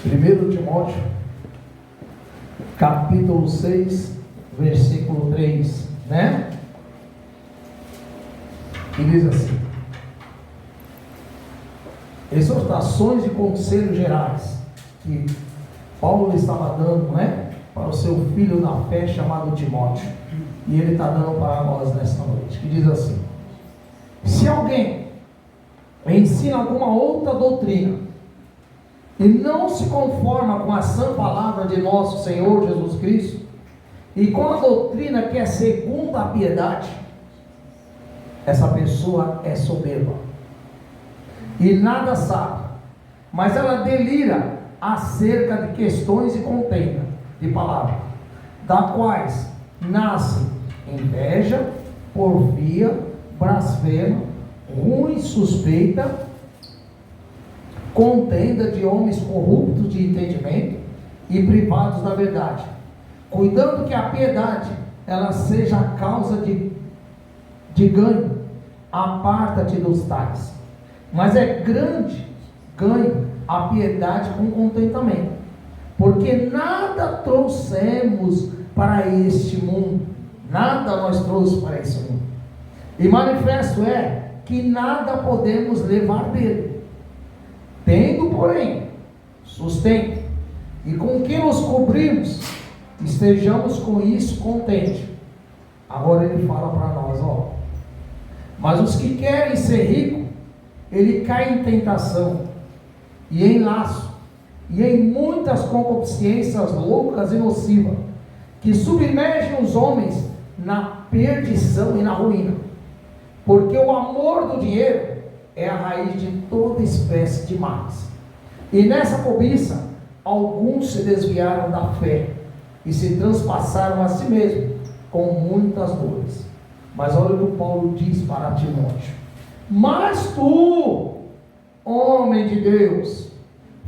1 Timóteo, capítulo 6, versículo 3, né? E diz assim: exortações e conselhos gerais que Paulo estava dando, né, para o seu filho na fé chamado Timóteo, e ele está dando para nós nesta noite, que diz assim: se alguém ensina alguma outra doutrina e não se conforma com a sã palavra de nosso Senhor Jesus Cristo e com a doutrina que é segundo a piedade, essa pessoa é soberba e nada sabe, mas ela delira acerca de questões e contenda de palavra, da quais nasce inveja, porfia, blasfema, ruim suspeita, contenda de homens corruptos de entendimento e privados da verdade, cuidando que a piedade ela seja a causa de ganho. Aparta-te dos tais, mas é grande ganho a piedade com contentamento, porque nada trouxemos para este mundo, nada nós trouxemos para esse mundo, e manifesto é que nada podemos levar dele, tendo porém sustento e com que nos cobrimos, estejamos com isso contentes. Agora ele fala para nós, mas os que querem ser ricos, ele cai em tentação e em laço e em muitas concupiscências loucas e nocivas, que submergem os homens na perdição e na ruína, porque o amor do dinheiro é a raiz de toda espécie de males, e nessa cobiça alguns se desviaram da fé e se transpassaram a si mesmos com muitas dores. Mas olha o que o Paulo diz para Timóteo: mas tu, homem de Deus,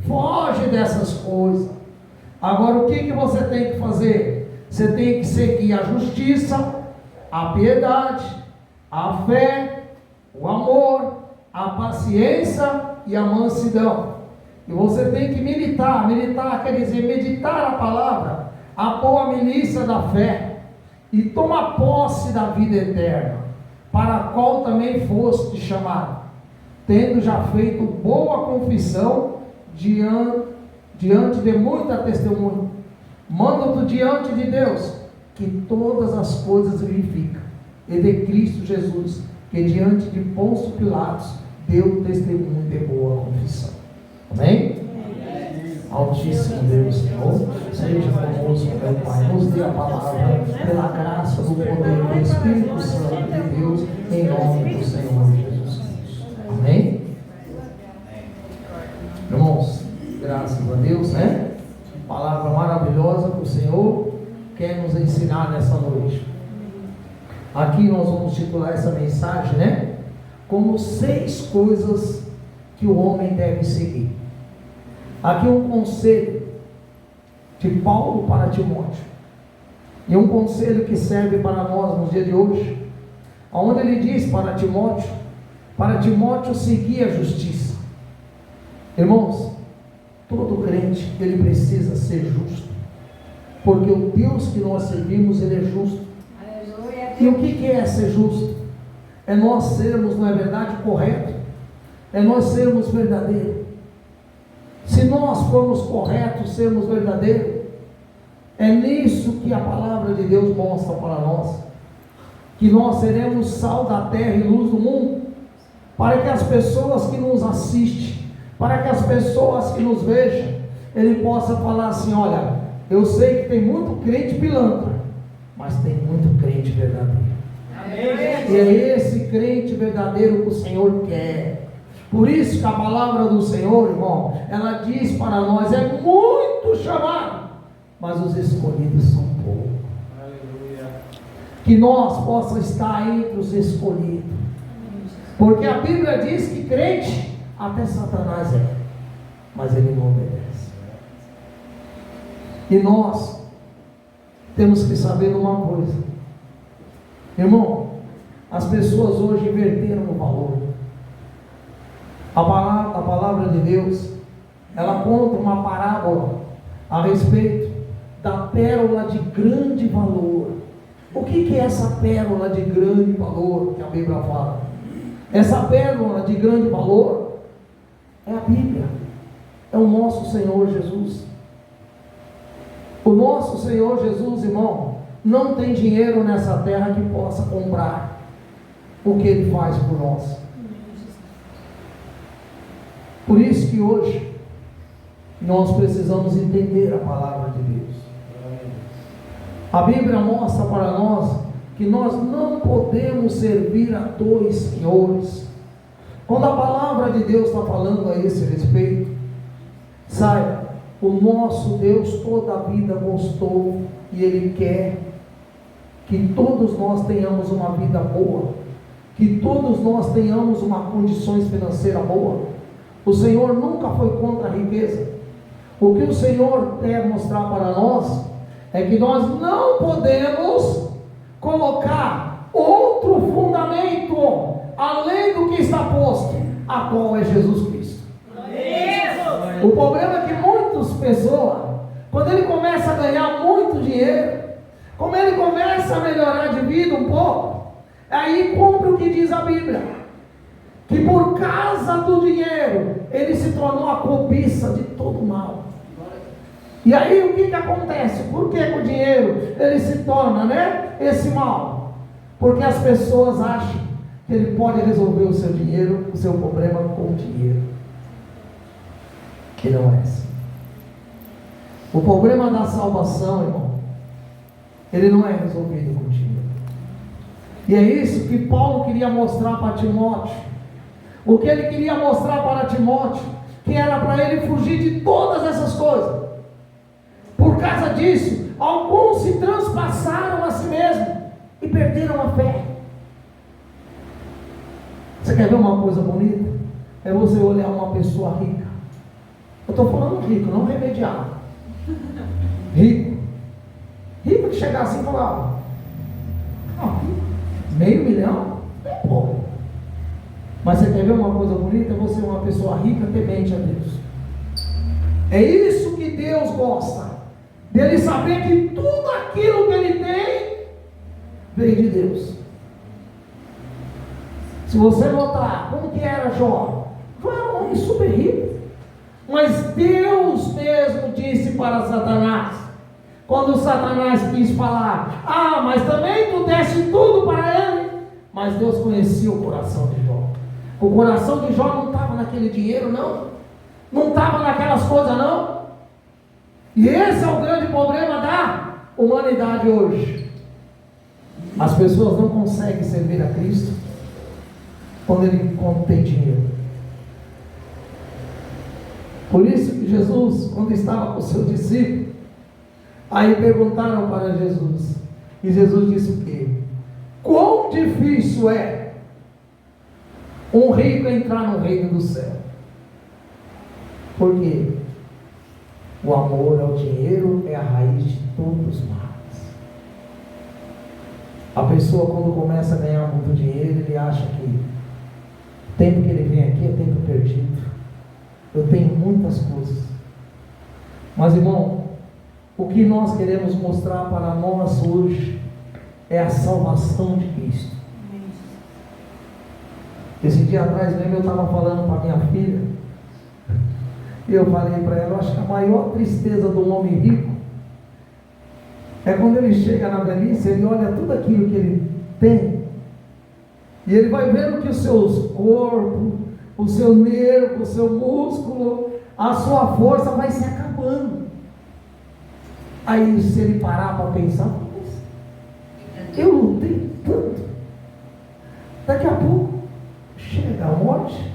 foge dessas coisas. Agora o que você tem que fazer? Você tem que seguir a justiça, a piedade, a fé, o amor, a paciência e a mansidão. E você tem que militar quer dizer meditar a palavra, a boa milícia da fé, e toma posse da vida eterna, para a qual também foste chamado, tendo já feito boa confissão diante de muita testemunha. Manda-te diante de Deus que todas as coisas verifica, e de Cristo Jesus, que diante de Pôncio Pilatos deu testemunho de boa confissão. Amém? Altíssimo Deus, Senhor, seja conosco, meu Pai, nos dê a palavra, pela graça do poder do Espírito Santo de Deus, em nome do Senhor Jesus Cristo. Amém? Irmãos, graças a Deus, né? Palavra maravilhosa que o Senhor quer nos ensinar nessa noite. Aqui nós vamos titular essa mensagem, né? Como 6 coisas que o homem deve seguir. Aqui um conselho de Paulo para Timóteo, e um conselho que serve para nós no dia de hoje, onde ele diz para Timóteo seguir a justiça. Irmãos, todo crente ele precisa ser justo, porque o Deus que nós servimos ele é justo. E o que é ser justo? É nós sermos, não é verdade, correto, é nós sermos verdadeiros. Se nós formos corretos, sermos verdadeiros, é nisso que a palavra de Deus mostra para nós, que nós seremos sal da terra e luz do mundo, para que as pessoas que nos assistem, para que as pessoas que nos vejam, ele possa falar assim: olha, eu sei que tem muito crente pilantra, mas tem muito crente verdadeiro. Amém. E é esse crente verdadeiro que o Senhor quer. Por isso que a palavra do Senhor, irmão, ela diz para nós: é muito chamado, mas os escolhidos são poucos. Aleluia. Que nós possamos estar entre os escolhidos, porque a Bíblia diz que crente, até Satanás é, mas ele não obedece. E nós temos que saber uma coisa, irmão, as pessoas hoje inverteram o valor. A palavra de Deus ela conta uma parábola a respeito da pérola de grande valor. O que é essa pérola de grande valor que a Bíblia fala? Essa pérola de grande valor é a Bíblia, é o nosso Senhor Jesus. O nosso Senhor Jesus, irmão, não tem dinheiro nessa terra que possa comprar o que Ele faz por nós. Por isso que hoje nós precisamos entender a palavra de Deus. A Bíblia mostra para nós que nós não podemos servir a dois senhores. Quando a palavra de Deus está falando a esse respeito, saiba, o nosso Deus toda a vida gostou e Ele quer que todos nós tenhamos uma vida boa, que todos nós tenhamos uma condições financeiras boa. O Senhor nunca foi contra a riqueza. O que o Senhor quer mostrar para nós é que nós não podemos colocar outro fundamento além do que está posto, a qual é Jesus Cristo. O problema é que muitas pessoas, quando ele começa a ganhar muito dinheiro, como ele começa a melhorar de vida um pouco, aí cumpre o que diz a Bíblia, que por causa do dinheiro ele se tornou a cobiça de todo mal. E aí o que acontece? Por que com o dinheiro ele se torna, esse mal? Porque as pessoas acham que ele pode resolver o seu dinheiro, o seu problema com o dinheiro. Que não é assim. O problema da salvação, irmão, ele não é resolvido com o dinheiro. E é isso que Paulo queria mostrar para Timóteo. O que ele queria mostrar para Timóteo, que era para ele fugir de todas essas coisas. Por causa disso, alguns se transpassaram a si mesmos e perderam a fé. Você quer ver uma coisa bonita? É você olhar uma pessoa rica. Eu estou falando rico, não remediado. Rico. Rico que chegar assim e falar, meio milhão é pouco. Mas você quer ver uma coisa bonita? É você uma pessoa rica, temente a Deus. É isso que Deus gosta. Dele saber que tudo aquilo que ele tem veio de Deus. Se você notar como que era Jó, Jó era um homem super rico, mas Deus mesmo disse para Satanás, quando Satanás quis falar, mas também tu deste tudo para ele. Mas Deus conhecia o coração de Jó. O coração de Jó não estava naquele dinheiro, não estava naquelas coisas, não. E esse é o grande problema da humanidade hoje. As pessoas não conseguem servir a Cristo quando tem dinheiro. Por isso que Jesus, quando estava com os seus discípulos, aí perguntaram para Jesus, e Jesus disse o quê? Quão difícil é um rico entrar no reino do céu? Por quê? O amor ao dinheiro é a raiz de todos os males. A pessoa, quando começa a ganhar muito dinheiro, ele acha que o tempo que ele vem aqui é tempo perdido. Eu tenho muitas coisas. Mas, irmão, o que nós queremos mostrar para nós hoje é a salvação de Cristo. Esse dia atrás mesmo eu estava falando para minha filha, e eu falei para ela, eu acho que a maior tristeza do homem rico é quando ele chega na velhice, ele olha tudo aquilo que ele tem, e ele vai vendo que os seus corpos, o seu nervo, o seu músculo, a sua força vai se acabando. Aí se ele parar para pensar, eu lutei tanto, daqui a pouco chega a morte,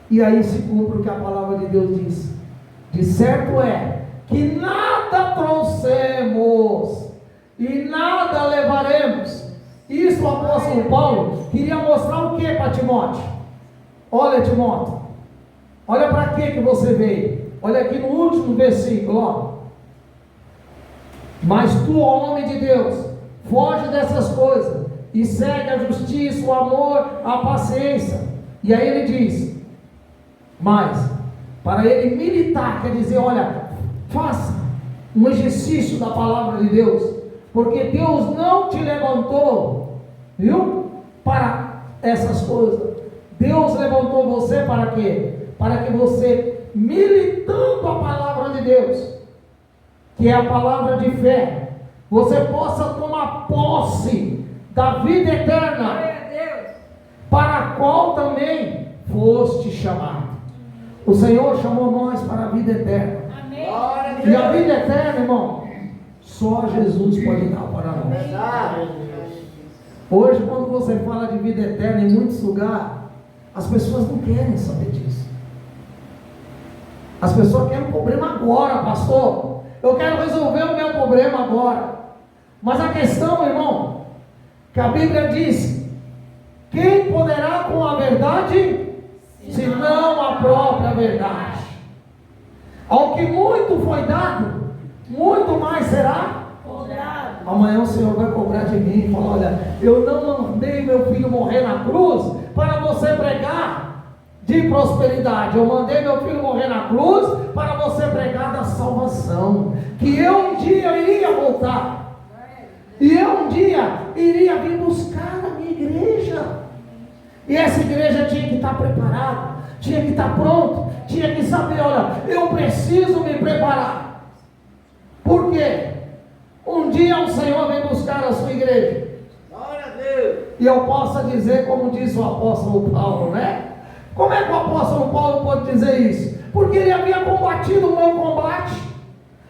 e aí se cumpre o que a palavra de Deus diz. De certo é que nada trouxemos e nada levaremos. Isso o apóstolo Paulo queria mostrar o que para Timóteo? Olha, Timóteo, olha para que você veio. Olha aqui no último versículo, ó. Mas tu, ó homem de Deus, foge dessas coisas e segue a justiça, o amor, a paciência. E aí ele diz, mas para ele militar, quer dizer, olha, faça um exercício da palavra de Deus, porque Deus não te levantou, viu, para essas coisas. Deus levantou você para quê? Para que você, militando a palavra de Deus, que é a palavra de fé, você possa tomar posse da vida eterna, para a qual também foste chamado. O Senhor chamou nós para a vida eterna. Amém. E a vida eterna, irmão, só Jesus pode dar para nós. Hoje, quando você fala de vida eterna em muitos lugares, as pessoas não querem saber disso. As pessoas querem um problema agora, pastor. Eu quero resolver o meu problema agora. Mas a questão, irmão, que a Bíblia diz: quem poderá com a verdade, se não a própria verdade? Ao que muito foi dado, muito mais será cobrado. Amanhã o Senhor vai cobrar de mim e falar: olha, eu não mandei meu filho morrer na cruz para você pregar de prosperidade. Eu mandei meu filho morrer na cruz para você pregar da salvação, que eu um dia iria voltar, e eu um dia iria vir buscar a minha igreja, e essa igreja tinha que estar preparada, tinha que estar pronto, tinha que saber: olha, eu preciso me preparar. Por quê? Um dia o Senhor vem buscar a sua igreja, e eu posso dizer como disse o apóstolo Paulo, né? Como é que o apóstolo Paulo pode dizer isso? Porque ele havia combatido um bom combate,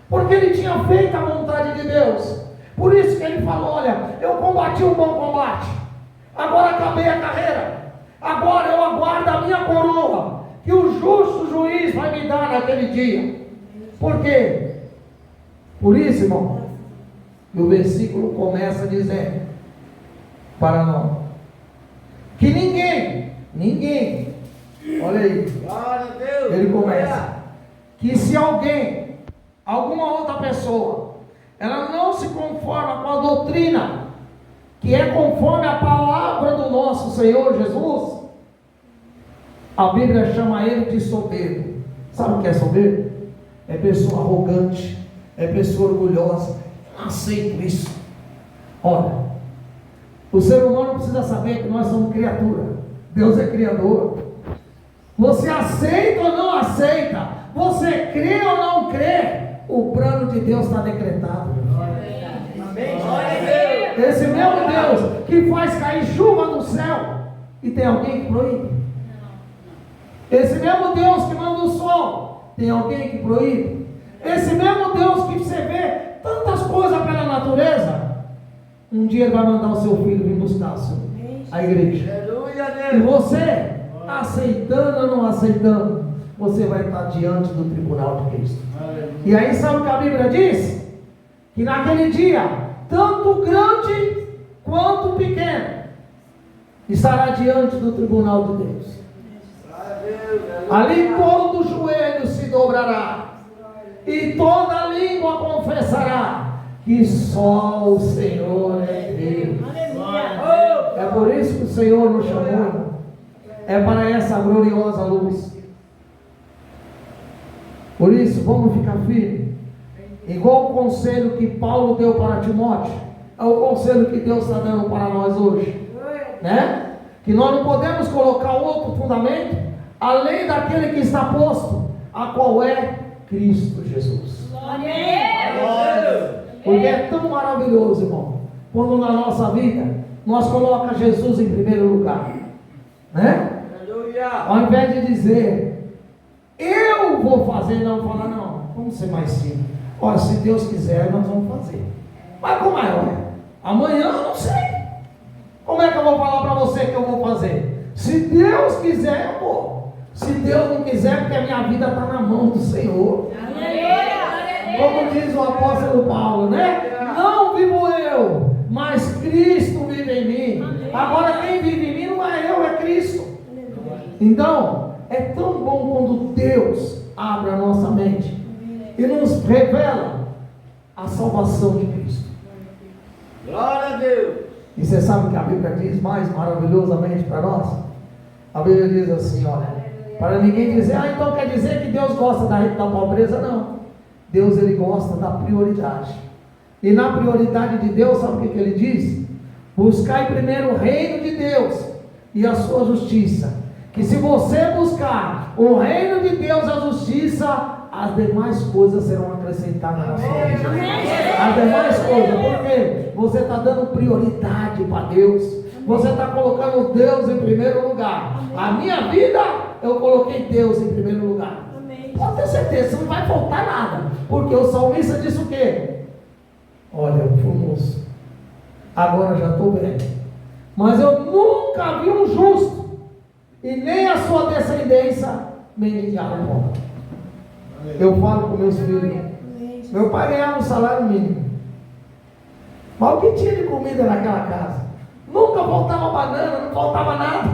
porque ele tinha feito a vontade de Deus. Por isso que ele falou: olha, eu combati um bom combate, agora acabei a carreira, agora eu aguardo a minha coroa, que o justo juiz vai me dar naquele dia. Por quê? Por isso, irmão, o versículo começa dizendo para nós que ninguém, olha aí, ele começa, que se alguém, alguma outra pessoa, ela não se conforma com a doutrina, que é conforme a palavra do nosso Senhor Jesus, a Bíblia chama ele de soberbo. Sabe o que é soberbo? É pessoa arrogante, é pessoa orgulhosa. Eu não aceito isso. Olha, o ser humano precisa saber que nós somos criatura, Deus é criador. Você aceita ou não aceita, você crê ou não crê, o plano de Deus está decretado. Esse mesmo Deus que faz cair chuva do céu, e tem alguém que proíbe? Esse mesmo Deus que manda o sol, tem alguém que proíbe? Esse mesmo Deus que você vê tantas coisas pela natureza, um dia ele vai mandar o seu filho vir buscar a igreja. E você, aceitando ou não aceitando, você vai estar diante do tribunal de Cristo. E aí sabe o que a Bíblia diz? Que naquele dia, tanto grande quanto pequeno estará diante do tribunal de Deus. Ali todo joelho se dobrará e toda língua confessará que só o Senhor é Deus. É por isso que o Senhor nos chamou, é para essa gloriosa luz. Por isso, vamos ficar firmes. Igual o conselho que Paulo deu para Timóteo, é o conselho que Deus está dando para nós hoje, né? Que nós não podemos colocar outro fundamento além daquele que está posto, a qual é Cristo Jesus. Porque é tão maravilhoso, irmão, quando na nossa vida nós colocamos Jesus em primeiro lugar, né? Ao invés de dizer eu vou fazer, não falar: não, vamos ser mais simples. Olha, se Deus quiser, nós vamos fazer. Mas como é? Olha, amanhã eu não sei. Como é que eu vou falar para você que eu vou fazer? Se Deus quiser, eu vou. Se Deus não quiser, porque a minha vida está na mão do Senhor. Como diz o apóstolo Paulo, né? Não vivo eu, mas Cristo vive em mim. Agora quem vive em mim não é eu, é Cristo. Então, é tão bom quando Deus abre a nossa mente e nos revela a salvação de Cristo. Glória a Deus. E você sabe o que a Bíblia diz mais maravilhosamente para nós? A Bíblia diz assim: olha, Para ninguém dizer, então quer dizer que Deus gosta da pobreza? Não. Deus, Ele gosta da prioridade. E na prioridade de Deus, sabe o que Ele diz? Buscai primeiro o reino de Deus e a sua justiça. Que se você buscar o reino de Deus e a justiça, as demais coisas serão acrescentadas na sua vida. As demais coisas, porque você está dando prioridade para Deus. Você está colocando Deus em primeiro lugar. A minha vida, eu coloquei Deus em primeiro lugar. Pode ter certeza, não vai faltar nada. Porque o salmista disse o quê? Olha, eu fui moço, agora já estou velho, mas eu nunca vi um justo e nem a sua descendência mendigar o pão. Eu falo com meus filhos, meu pai ganhava um salário mínimo, mas o que tinha de comida naquela casa? Nunca faltava banana, não faltava nada.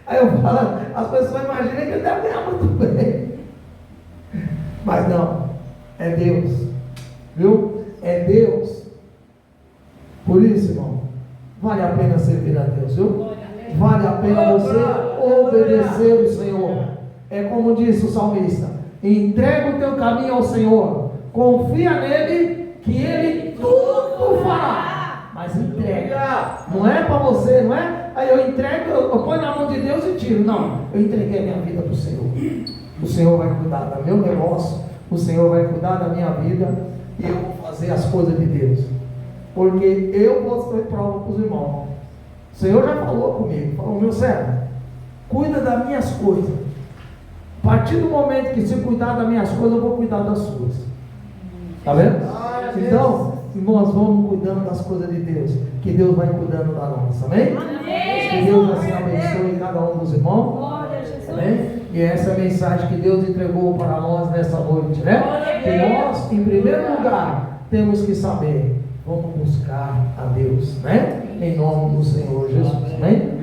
Aí eu falo, as pessoas imaginam que ele deve ganhar muito bem, mas não, é Deus, viu? É Deus. Por isso, irmão, vale a pena servir a Deus, viu? Vale a pena você obedecer o Senhor. É como disse o salmista: entrega o teu caminho ao Senhor, confia nele, que ele tudo fará. Mas entrega, não é para você, não é? Aí eu entrego, eu ponho na mão de Deus e tiro. Não, eu entreguei a minha vida para o Senhor. O Senhor vai cuidar do meu negócio, o Senhor vai cuidar da minha vida. E eu vou fazer as coisas de Deus, porque eu vou ser prova para os irmãos. O Senhor já falou comigo, falou: meu servo, cuida das minhas coisas. A partir do momento que você cuidar das minhas coisas, eu vou cuidar das suas. Está vendo? Então, irmãos, vamos cuidando das coisas de Deus, que Deus vai cuidando da nossa. Amém? Que Deus assim abençoe cada um dos irmãos. Amém? E essa é a mensagem que Deus entregou para nós nessa noite, né? Que nós, em primeiro lugar, temos que saber, vamos buscar a Deus, né? Em nome do Senhor Jesus, amém?